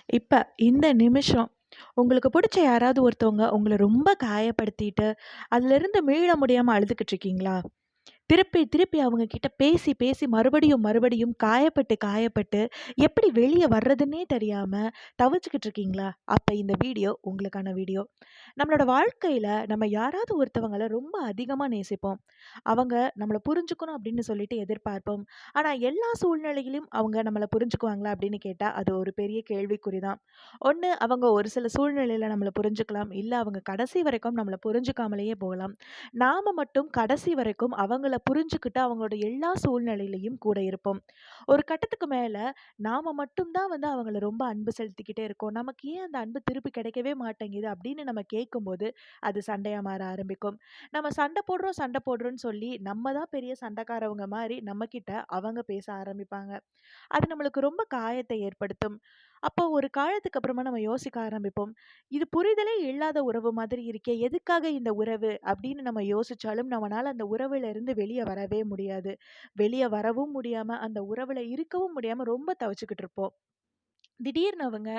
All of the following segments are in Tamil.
இப்ப இந்த நிமிஷம் உங்களுக்கு புடிச்ச யாராவது ஒருத்தவங்க உங்கள ரொம்ப காயப்படுத்திட்டு, அதிலிருந்து மீள முடியாம அழுதுகிட்டு இருக்கீங்களா? திருப்பி, திருப்பி அவங்க கிட்ட பேசி, பேசி மறுபடியும், மறுபடியும் காயப்பட்டு, காயப்பட்டு எப்படி வெளிய வர்றதுன்னே தெரியாம தவிச்சுக்கிட்டு இருக்கீங்களா? அப்ப இந்த வீடியோ உங்களுக்கான வீடியோ. நம்மளோட வாழ்க்கையில நம்ம யாராவது ஒருத்தவங்கள ரொம்ப அதிகமா நேசிப்போம். அவங்க நம்மள புரிஞ்சுக்கணும் அப்படின்னு சொல்லிட்டு எதிர்பார்ப்போம். ஆனா எல்லா சூழ்நிலையிலும் அவங்க நம்மள புரிஞ்சுக்குவாங்களா அப்படின்னு கேட்டா, அது ஒரு பெரிய கேள்விக்குறி தான். ஒண்ணு அவங்க ஒரு சில சூழ்நிலையில நம்மள புரிஞ்சுக்கலாம். இல்ல அவங்க கடைசி வரைக்கும் நம்மள புரிஞ்சுக்காமலேயே போகலாம். நாம மட்டும் கடைசி வரைக்கும் அவங்கள புரிஞ்சுக்கிட்டு அவங்களோட எல்லா சூழ்நிலையிலயும் கூட இருப்போம். ஒரு கட்டத்துக்கு மேல நாம மட்டும் தான் வந்து அவங்கள ரொம்ப அன்பு செலுத்திக்கிட்டே இருக்கோம். நமக்கு ஏன் அந்த அன்பு திருப்பி கிடைக்கவே மாட்டேங்குது அப்படின்னு நம்ம கேட்கும்போது, அது சண்டையா மாற ஆரம்பிக்கும். நம்ம சண்டை போடுறோம், சண்டை போடுறோம்ன்னு சொல்லி நம்ம தான் பெரிய சண்டைக்காரவங்க மாரி நம்மகிட்ட அவங்க பேச ஆரம்பிப்பாங்க. அது நம்மளுக்கு ரொம்ப காயத்தை ஏற்படுத்தும். அப்போ ஒரு காலத்துக்கு அப்புறமா நம்ம யோசிக்க ஆரம்பிப்போம். இது புரிதலே இல்லாத உறவு மாதிரி இருக்கே! எதுக்காக இந்த உறவு? அப்படின்னு நம்ம யோசிச்சாலும் நம்மனால அந்த உறவுல இருந்து வெளிய வரவே முடியாது. வெளிய வரவும் முடியாம, அந்த உறவுல இருக்கவும் முடியாம ரொம்ப தவிச்சுக்கிட்டு இருப்போம். திடீர்னு அவங்க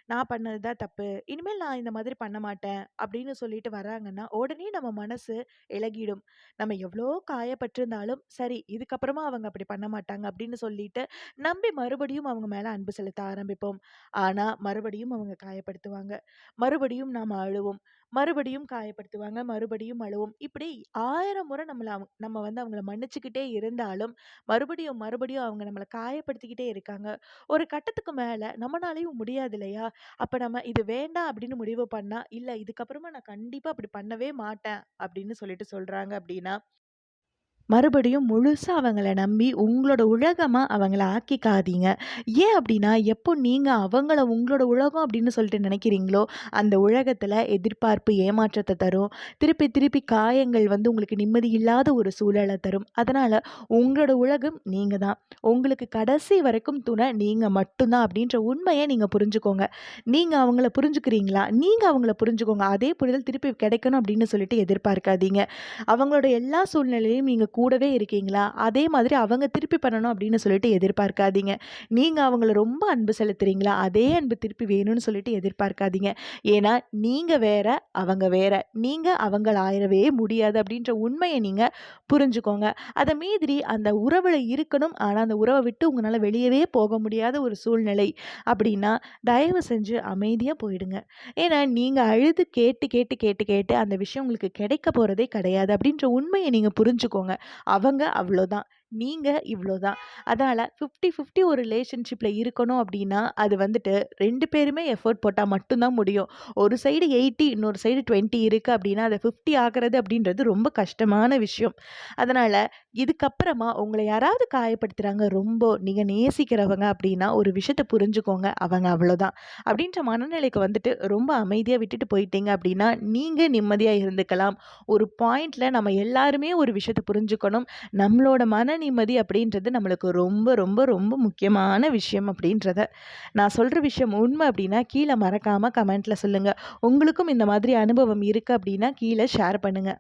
நான் பண்ணது தான் தப்பு. இனிமேல் நான் இந்த மாதிரி பண்ண மாட்டேன் அப்படின்னு சொல்லிட்டு வராங்கன்னா, உடனே நம்ம மனசு இளகிடும். நம்ம எவ்வளோ காயப்பட்டிருந்தாலும், சரி இதுக்கப்புறமா அவங்க அப்படி பண்ண மாட்டாங்க அப்படின்னு சொல்லிட்டு, நம்பி மறுபடியும் அவங்க மேல அன்பு செலுத்த ஆரம்பிப்போம். ஆனா, மறுபடியும் அவங்க காயப்படுத்துவாங்க. மறுபடியும் நாம அழுவோம். மறுபடியும் காயப்படுத்துவாங்க. மறுபடியும் அழுவோம். இப்படி 1000 முறை நம்ம வந்து அவங்கள மன்னிச்சுக்கிட்டே இருந்தாலும், மறுபடியும் மறுபடியும் அவங்க நம்மள காயப்படுத்திக்கிட்டே இருக்காங்க. ஒரு கட்டத்துக்கு மேல நம்மனாலயும் முடியாது இல்லையா? அப்ப நம்ம இது வேண்டாம் அப்படின்னு முடிவு பண்ணா, இல்ல இதுக்கப்புறமா நான் கண்டிப்பா அப்படி பண்ணவே மாட்டேன் அப்படின்னு சொல்லிட்டு சொல்றாங்க அப்படின்னா, மறுபடியும் முழுசா அவங்கள நம்பி உங்களோட உலகமா அவங்கள ஆக்கிக்காதீங்க. ஏன் அப்டின்னா, எப்போ நீங்க அவங்கள உங்களோட உலகம் அப்டின்னு சொல்லிட்டு நெனைக்கிறீங்களோ, அந்த உலகத்துல எதிர்பார்ப்பு ஏமாற்றத்த தரும். திருப்பி திருப்பி காயங்கள் வந்து உங்களுக்கு நிம்மதி இல்லாத ஒரு சூழல தரும். அதனால உங்களோட உலகம் நீங்க தான். உங்களுக்கு கடைசி வரைக்கும் துணை நீங்க மட்டும் தான் அப்டின்ற உண்மைய நீங்க புரிஞ்சுக்கோங்க. நீங்க அவங்கள புரிஞ்சுக்கிறீங்களா? நீங்க அவங்கள புரிஞ்சுக்கோங்க. அதே புரிதல் திருப்பி கிடைக்கணும் அப்டின்னு சொல்லிட்டு எதிர்பார்க்காதீங்க. அவங்களோட எல்லா சூழ்நிலையிலும் நீங்க கூடவே இருக்கீங்களா? அதே மாதிரி அவங்க திருப்பி பண்ணணும் அப்படின்னு சொல்லிட்டு எதிர்பார்க்காதீங்க. நீங்க அவங்கள ரொம்ப அன்பு செலுத்துறீங்களா? அதே அன்பு திருப்பி வேணும்னு சொல்லிட்டு எதிர்பார்க்காதீங்க. ஏன்னா, நீங்க வேற, அவங்க வேற. நீங்க அவங்கள ஆயிரவே முடியாது அப்படின்ற உண்மைய நீங்க புரிஞ்சுக்கோங்க. அத மீறி அந்த உறவுல இருக்கணும். ஆனா, அந்த உறவ விட்டு உங்கனால வெளியவே போக முடியாத ஒரு சூழ்நிலை அப்படின்னா, தயவு செஞ்சு அமைதியா போயிடுங்க. ஏன்னா, நீங்க அழுது கேட்டு, கேட்டு, கேட்டு, கேட்டு அந்த விஷயம் உங்களுக்கு கிடைக்க போறதே கிடையாது. அப்படின்ற உண்மைய நீங்க புரிஞ்சுக்கோங்க. அவங்க அவ்வளோதான். நீங்க இவ்வளோதான். அதனால 50, 50 ஒரு ரிலேஷன்ஷிப்ல இருக்கணும் அப்படின்னா, அது வந்துட்டு 2 பேருமே எஃபோர்ட் போட்டா மட்டும் தான் முடியும். ஒரு சைடு 80 இன்னொரு சைடு 20 இருக்கு அப்படின்னா, அத 50 ஆக்குறது அப்படின்றது ரொம்ப கஷ்டமான விஷயம். அதனால இதுக்கப்புறமா உங்கள யாராவது காயப்படுத்துறாங்க ரொம்ப நீங்க நேசிக்கிறவங்க அப்படின்னா, ஒரு விஷயத்த புரிஞ்சுக்கோங்க. அவங்க அவ்வளோதான். அப்படின்ற மனநிலைக்கு வந்துட்டு ரொம்ப அமைதியா விட்டுட்டு போயிட்டீங்க அப்படின்னா, நீங்க நிம்மதியா இருந்துக்கலாம். ஒரு பாயிண்ட்ல நம்ம எல்லாருமே ஒரு விஷயத்த புரிஞ்சுக்கணும். நம்மளோட மன நிம்மதி அப்படின்றது நம்மளுக்கு ரொம்ப, ரொம்ப, ரொம்ப முக்கியமான விஷயம் அப்படின்றத நான் சொல்ற விஷயம் உண்மை அப்படின்னா, கீழ மறக்காம கமெண்ட்ல சொல்லுங்க. உங்களுக்கும் இந்த மாதிரி அனுபவம் இருக்கு அப்படின்னா, கீழ ஷேர் பண்ணுங்க.